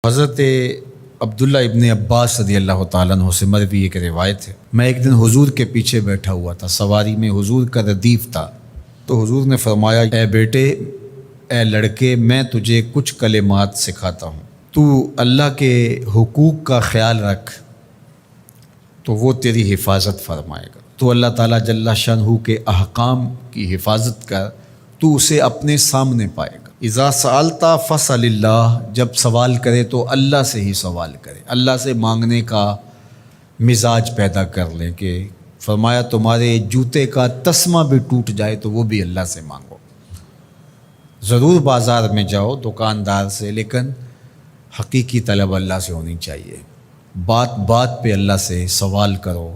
حضرت عبداللہ ابن عباس رضی اللہ تعالیٰ عنہ سے مروی ایک روایت ہے، میں ایک دن حضور کے پیچھے بیٹھا ہوا تھا، سواری میں حضور کا ردیف تھا، تو حضور نے فرمایا، اے بیٹے، اے لڑکے، میں تجھے کچھ کلمات سکھاتا ہوں، تو اللہ کے حقوق کا خیال رکھ تو وہ تیری حفاظت فرمائے گا۔ تو اللہ تعالیٰ جل شانہ کے احکام کی حفاظت کر، تو اسے اپنے سامنے پائے گا۔ اذا سألت فاسأل اللہ، جب سوال کرے تو اللہ سے ہی سوال کرے، اللہ سے مانگنے کا مزاج پیدا کر لیں کہ فرمایا تمہارے جوتے کا تسمہ بھی ٹوٹ جائے تو وہ بھی اللہ سے مانگو۔ ضرور بازار میں جاؤ دکاندار سے، لیکن حقیقی طلب اللہ سے ہونی چاہیے۔ بات بات پہ اللہ سے سوال کرو،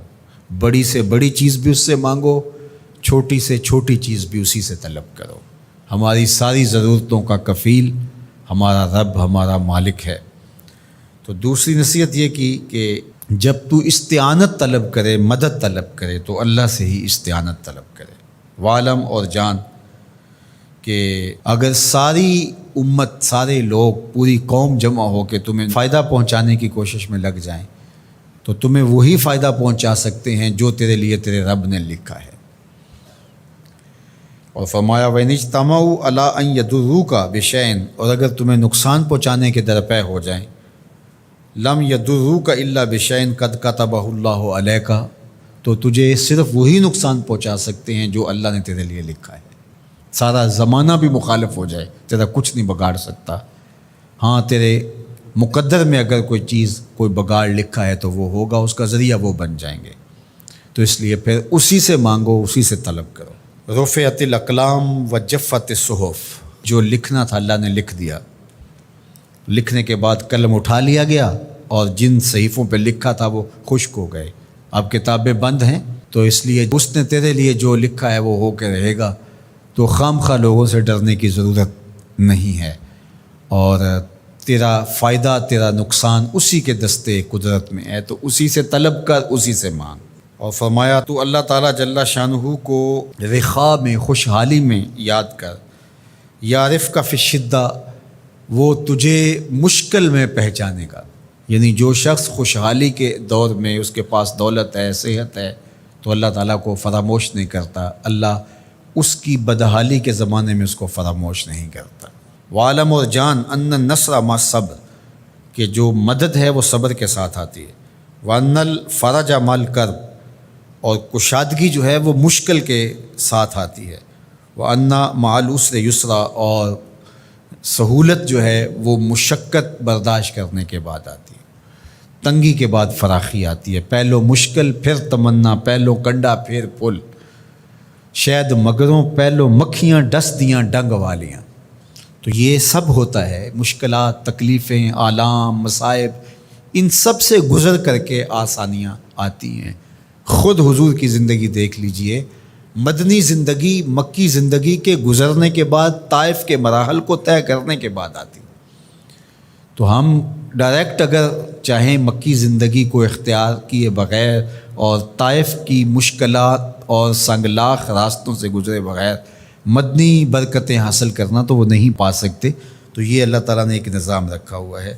بڑی سے بڑی چیز بھی اس سے مانگو، چھوٹی سے چھوٹی چیز بھی اسی سے طلب کرو۔ ہماری ساری ضرورتوں کا کفیل ہمارا رب، ہمارا مالک ہے۔ تو دوسری نصیحت یہ کی کہ جب تو استعانت طلب کرے، مدد طلب کرے، تو اللہ سے ہی استعانت طلب کرے۔ وعلم، اور جان کہ اگر ساری امت، سارے لوگ، پوری قوم جمع ہو کے تمہیں فائدہ پہنچانے کی کوشش میں لگ جائیں تو تمہیں وہی فائدہ پہنچا سکتے ہیں جو تیرے لیے تیرے رب نے لکھا ہے۔ اور فرمایا وَإِنِ اجْتَمَعُوا عَلَىٰ أَن يَضُرُّوكَ بِشَيْءٍ، اور اگر تمہیں نقصان پہنچانے کے درپے ہو جائیں، لَمْ يَضُرُّوكَ إِلَّا بِشَيْءٍ قَدْ كَتَبَهُ اللَّهُ عَلَيْكَ، تو تجھے صرف وہی نقصان پہنچا سکتے ہیں جو اللہ نے تیرے لیے لکھا ہے۔ سارا زمانہ بھی مخالف ہو جائے، تیرا کچھ نہیں بگاڑ سکتا۔ ہاں، تیرے مقدر میں اگر کوئی چیز، کوئی بگاڑ لکھا ہے تو وہ ہوگا، اس کا ذریعہ وہ بن جائیں گے۔ تو اس لیے پھر اسی سے مانگو، اسی سے طلب کرو۔ رفعت الاقلام وجفت الصحف، جو لکھنا تھا اللہ نے لکھ دیا، لکھنے کے بعد قلم اٹھا لیا گیا اور جن صحیفوں پہ لکھا تھا وہ خشک ہو گئے، اب کتابیں بند ہیں۔ تو اس لیے اس نے تیرے لیے جو لکھا ہے وہ ہو کے رہے گا، تو خام خواہ لوگوں سے ڈرنے کی ضرورت نہیں ہے، اور تیرا فائدہ، تیرا نقصان اسی کے دستے قدرت میں ہے، تو اسی سے طلب کر، اسی سے مانگ۔ اور فرمایا تو اللہ تعالیٰ جل شانہ کو رخاء میں، خوشحالی میں یاد کر، یعرف کا فی الشدہ، وہ تجھے مشکل میں پہچانے گا۔ یعنی جو شخص خوشحالی کے دور میں اس کے پاس دولت ہے، صحت ہے، تو اللہ تعالیٰ کو فراموش نہیں کرتا، اللہ اس کی بدحالی کے زمانے میں اس کو فراموش نہیں کرتا۔ وعلم، اور جان، ان النصر مع الصبر، کہ جو مدد ہے وہ صبر کے ساتھ آتی ہے۔ وان الفرج مع الکرب، اور کشادگی جو ہے وہ مشکل کے ساتھ آتی ہے۔ وان مع العسر یسرا، اور سہولت جو ہے وہ مشقت برداشت کرنے کے بعد آتی ہے، تنگی کے بعد فراخی آتی ہے۔ پہلو مشکل پھر تمنا، پہلو کنڈا پھر پل، شاید مگروں پہلو مکھیاں ڈس دیاں ڈنگ والیاں۔ تو یہ سب ہوتا ہے، مشکلات، تکلیفیں، آلام، مصائب، ان سب سے گزر کر کے آسانیاں آتی ہیں۔ خود حضور کی زندگی دیکھ لیجئے، مدنی زندگی مکی زندگی کے گزرنے کے بعد، طائف کے مراحل کو طے کرنے کے بعد آتی۔ تو ہم ڈائریکٹ اگر چاہیں مکی زندگی کو اختیار کیے بغیر اور طائف کی مشکلات اور سنگلاخ راستوں سے گزرے بغیر مدنی برکتیں حاصل کرنا، تو وہ نہیں پا سکتے۔ تو یہ اللہ تعالیٰ نے ایک نظام رکھا ہوا ہے۔